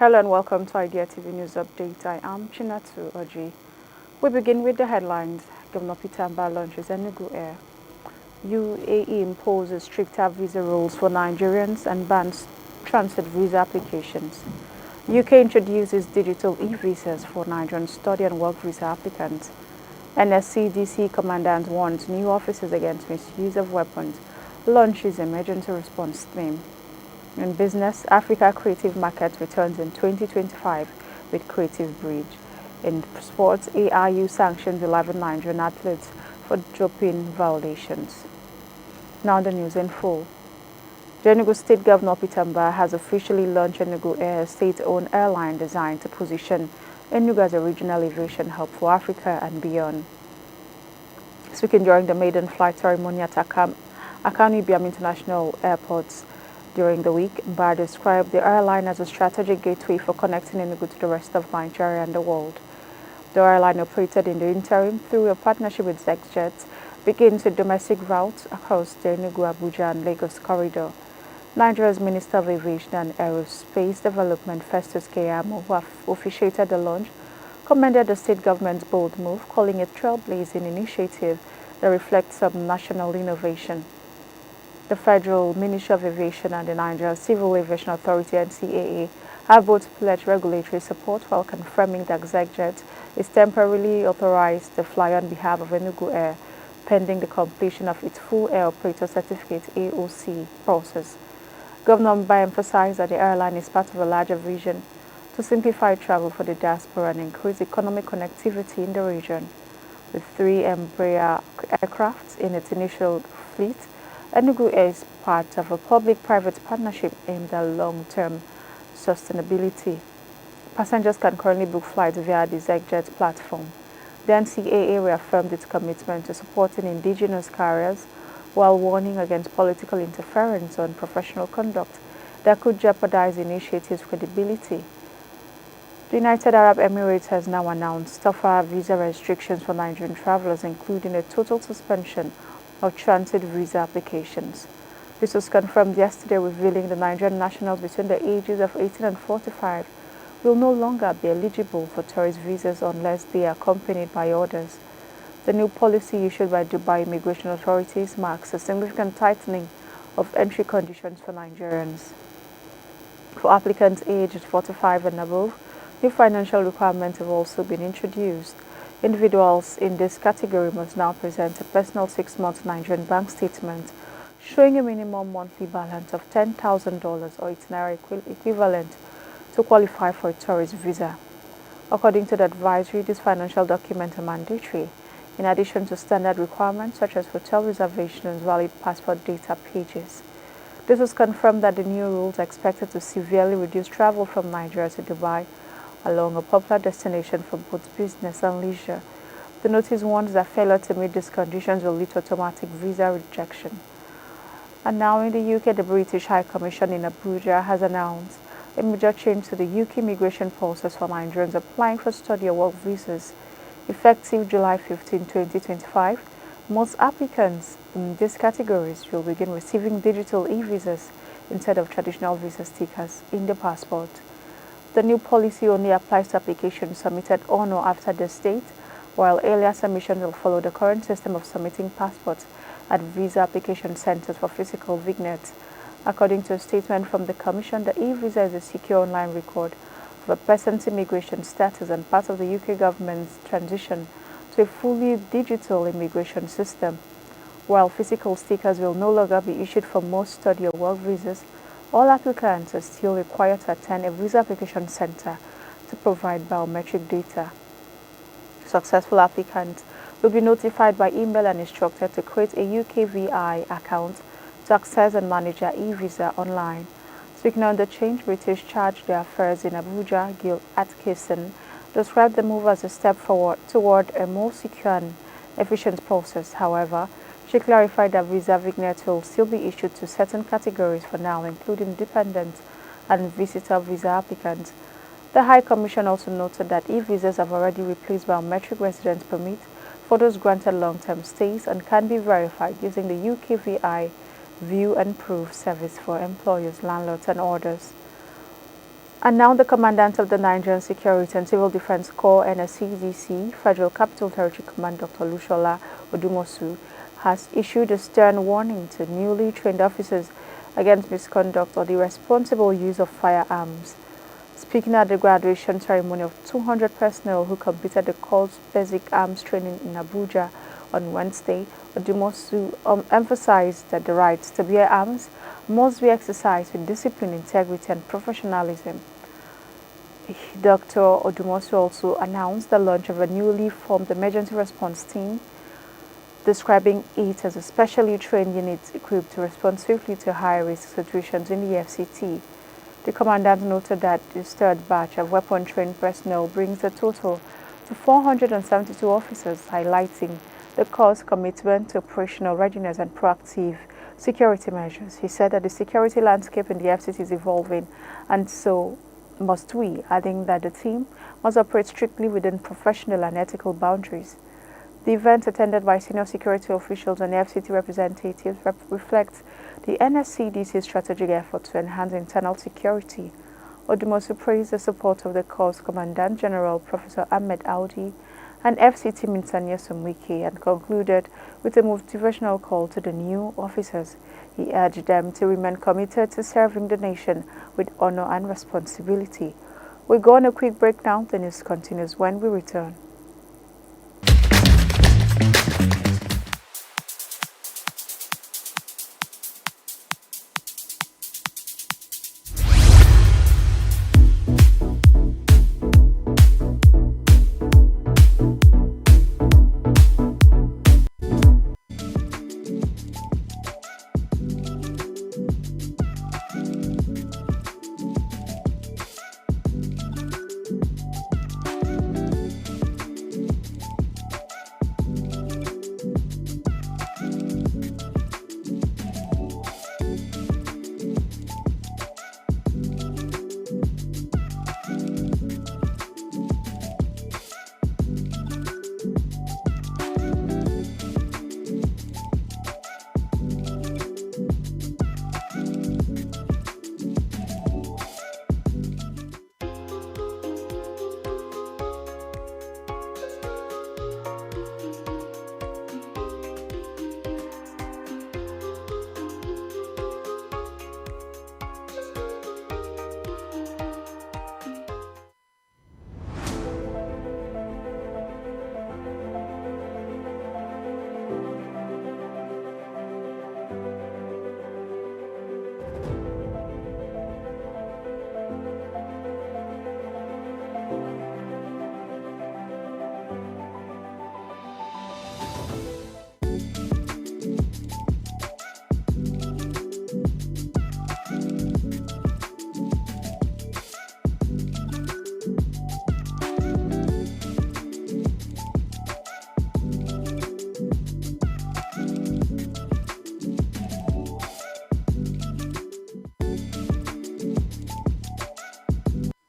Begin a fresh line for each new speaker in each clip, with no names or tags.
Hello and welcome to Idea TV News Update. I am Chinatu Oji. We begin with the headlines. Governor Peter Mbah launches Enugu Air. UAE imposes stricter visa rules for Nigerians and bans transit visa applications. UK introduces digital e-visas for Nigerian study and work visa applicants. NSCDC commandant warns new officers against misuse of weapons, launches emergency response team. In business, Africa Creative Market returns in 2025 with Creative Bridge. In sports, AIU sanctions 11 Nigerian athletes for doping violations. Now the news in full. The Enugu State Governor Peter Mbah has officially launched Enugu Air, a state-owned airline designed to position Enugu as a regional aviation hub for Africa and beyond. Speaking during the maiden flight ceremony at Akanu Ibiam International Airport, during the week, Mbah described the airline as a strategic gateway for connecting Enugu to the rest of Nigeria and the world. The airline operated in the interim through a partnership with ZexJet, begins with domestic routes across the Enugu, Abuja and Lagos corridor. Nigeria's Minister of Aviation and Aerospace Development, Festus Keyamo, who officiated the launch, commended the state government's bold move, calling it a trailblazing initiative that reflects some national innovation. The Federal Ministry of Aviation and the Nigeria Civil Aviation Authority (NCAA) have both pledged regulatory support while confirming that ZexJet is temporarily authorized to fly on behalf of Enugu Air, pending the completion of its full Air Operator Certificate (AOC) process. Governor Mbah emphasized that the airline is part of a larger vision to simplify travel for the diaspora and increase economic connectivity in the region. With 3 Embraer aircraft in its initial fleet, Enugu Air is part of a public-private partnership aimed at long-term sustainability. Passengers can currently book flights via the ZexJet platform. The NCAA reaffirmed its commitment to supporting indigenous carriers while warning against political interference on professional conduct that could jeopardize the initiative's credibility. The United Arab Emirates has now announced tougher visa restrictions for Nigerian travelers, including a total suspension of transit visa applications. This was confirmed yesterday, revealing the Nigerian nationals between the ages of 18 and 45 will no longer be eligible for tourist visas unless they are accompanied by others. The new policy issued by Dubai immigration authorities marks a significant tightening of entry conditions for Nigerians. For applicants aged 45 and above, new financial requirements have also been introduced. Individuals in this category must now present a personal 6-month Nigerian bank statement showing a minimum monthly balance of $10,000 or its naira equivalent to qualify for a tourist visa. According to the advisory, these financial documents are mandatory, in addition to standard requirements such as hotel reservations and valid passport data pages. This was confirmed that the new rules are expected to severely reduce travel from Nigeria to Dubai, along a popular destination for both business and leisure. The notice warns that failure to meet these conditions will lead to automatic visa rejection. And now in the UK, the British High Commission in Abuja has announced a major change to the UK immigration process for Nigerians applying for study or work visas. Effective July 15, 2025, most applicants in these categories will begin receiving digital e-visas instead of traditional visa stickers in the passport. The new policy only applies to applications submitted on or after this date, while earlier submissions will follow the current system of submitting passports at visa application centers for physical vignettes. According to a statement from the Commission, the e-visa is a secure online record of a person's immigration status and part of the UK government's transition to a fully digital immigration system. While physical stickers will no longer be issued for most study or work visas, all applicants are still required to attend a visa application center to provide biometric data. Successful applicants will be notified by email and instructed to create a UKVI account to access and manage their e-visa online. Speaking on the change, British Charge d'Affaires in Abuja, Gil Atkinson, described the move as a step forward toward a more secure and efficient process. However, she clarified that visa vignettes will still be issued to certain categories for now, including dependent and visitor visa applicants. The High Commission also noted that e-visas have already replaced biometric residence permit for those granted long-term stays and can be verified using the UKVI View and Proof service for employers, landlords and others. And now the Commandant of the Nigerian Security and Civil Defense Corps NSCDC, Federal Capital Territory Command Dr. Lushola Odumosu, has issued a stern warning to newly trained officers against misconduct or the irresponsible use of firearms. Speaking at the graduation ceremony of 200 personnel who completed the Corps' basic arms training in Abuja on Wednesday, Odumosu emphasized that the right to bear arms must be exercised with discipline, integrity, and professionalism. Dr. Odumosu also announced the launch of a newly formed emergency response team, describing it as a specially trained unit equipped to respond swiftly to high-risk situations in the FCT. The commandant noted that this third batch of weapon-trained personnel brings the total to 472 officers, highlighting the Corps' commitment to operational readiness and proactive security measures. He said that the security landscape in the FCT is evolving, and so must we, adding that the team must operate strictly within professional and ethical boundaries. The event, attended by senior security officials and FCT representatives, reflects the NSCDC's strategic effort to enhance internal security. Odumosu praised the support of the Corps' Commandant General Professor Ahmed Audi and FCT Mintanya Sumwiki, and concluded with a motivational call to the new officers. He urged them to remain committed to serving the nation with honor and responsibility. We'll go on a quick break now. The news continues when we return.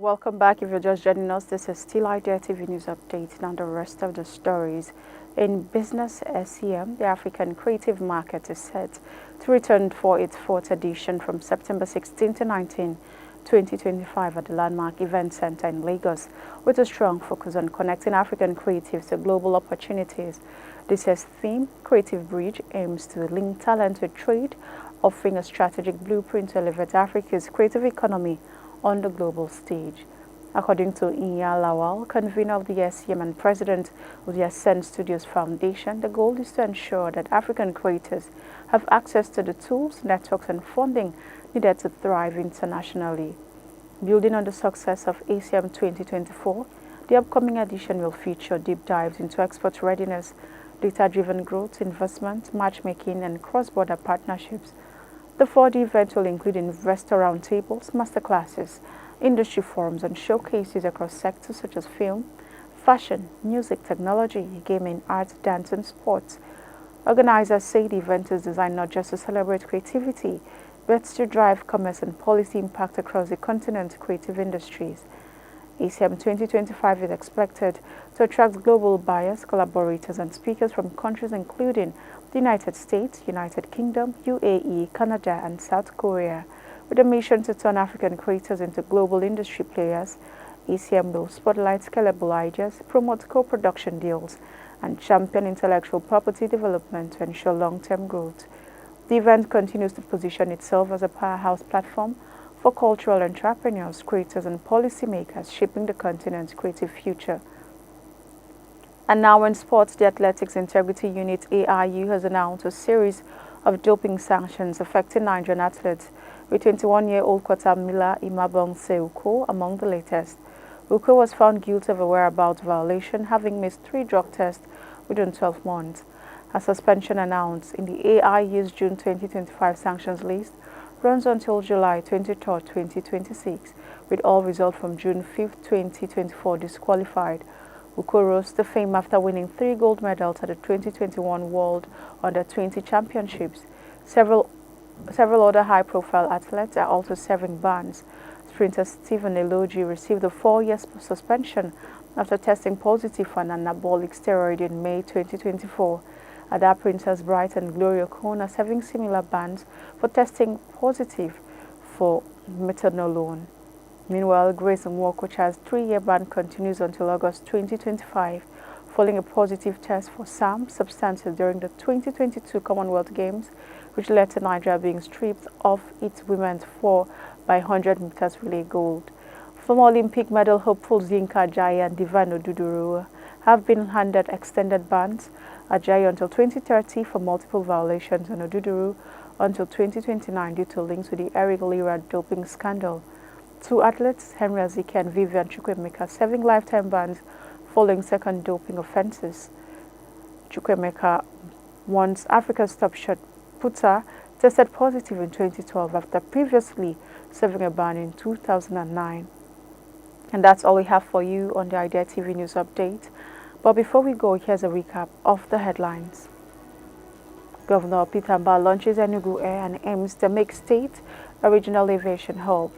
Welcome back. If you're just joining us, this is still Idea TV News Update and the rest of the stories. In business SEM, the African Creative Market is set to return for its fourth edition from September 16 to 19, 2025 at the Landmark Event Center in Lagos, with a strong focus on connecting African creatives to global opportunities. This year's theme, Creative Bridge, aims to link talent with trade, offering a strategic blueprint to elevate Africa's creative economy on the global stage. According to Inya Lawal, convener of the SEM and president of the Ascend Studios Foundation, the goal is to ensure that African creators have access to the tools, networks, and funding needed to thrive internationally. Building on the success of ACM 2024, the upcoming edition will feature deep dives into export readiness, data-driven growth, investment, matchmaking, and cross-border partnerships. The 4D event will include investor roundtables, masterclasses, industry forums, and showcases across sectors such as film, fashion, music, technology, gaming, art, dance, and sports. Organizers say the event is designed not just to celebrate creativity, but to drive commerce and policy impact across the continent's creative industries. ACM 2025 is expected to attract global buyers, collaborators, and speakers from countries including the United States, United Kingdom, UAE, Canada, and South Korea. With a mission to turn African creators into global industry players, ACM will spotlight scalable ideas, promote co-production deals, and champion intellectual property development to ensure long-term growth. The event continues to position itself as a powerhouse platform for cultural entrepreneurs, creators, and policymakers shaping the continent's creative future. And now in sports, the Athletics Integrity Unit AIU has announced a series of doping sanctions affecting Nigerian athletes, with 21-year-old Kwatamila Imabonse Uko among the latest. Uko was found guilty of a whereabouts violation, having missed 3 drug tests within 12 months. A suspension announced in the AIU's June 2025 sanctions list runs until July 23, 2026, with all results from June 5, 2024 disqualified. Uko rose to fame after winning 3 gold medals at the 2021 World Under-20 Championships. Several other high-profile athletes are also serving bans. Sprinter Stephen Eloji received a 4-year suspension after testing positive for an anabolic steroid in May 2024. Other Princess Bright and Gloria Cohn are serving similar bans for testing positive for metanolone. Meanwhile, Grace Nwokocha's 3-year ban continues until August 2025, following a positive test for some substances during the 2022 Commonwealth Games, which led to Nigeria being stripped of its women's 4x100 meters relay gold. Former Olympic medal hopefuls Yinka Ajayi and Divine Oduduru have been handed extended bans. Ajayi until 2030 for multiple violations and Oduduru until 2029 due to links with the Eric Lira doping scandal. 2 athletes, Henry Azike and Vivian Chukwemeka, serving lifetime bans following second doping offenses. Chukwemeka, once Africa's top shot putter, tested positive in 2012 after previously serving a ban in 2009. And that's all we have for you on the Idea TV News Update. But before we go, here's a recap of the headlines. Governor Peter Mbah launches Enugu Air and aims to make state a regional aviation hub.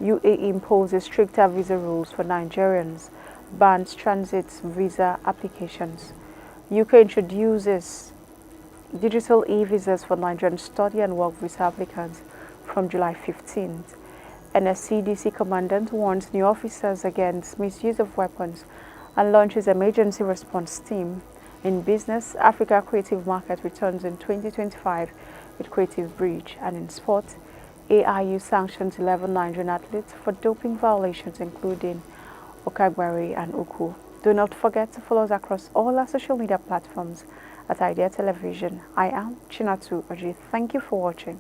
UAE imposes stricter visa rules for Nigerians, bans transit visa applications. UK introduces digital e-visas for Nigerian study and work visa applicants from July 15th. NSCDC commandant warns new officers against misuse of weapons and launches emergency response team. In business, Africa Creative Market returns in 2025 with Creative Bridge. And in sport, AIU sanctions 11 Nigerian athletes for doping violations, including Okagbari and Uku. Do not forget to follow us across all our social media platforms at Idea Television. I am Chinatu Oji. Thank you for watching.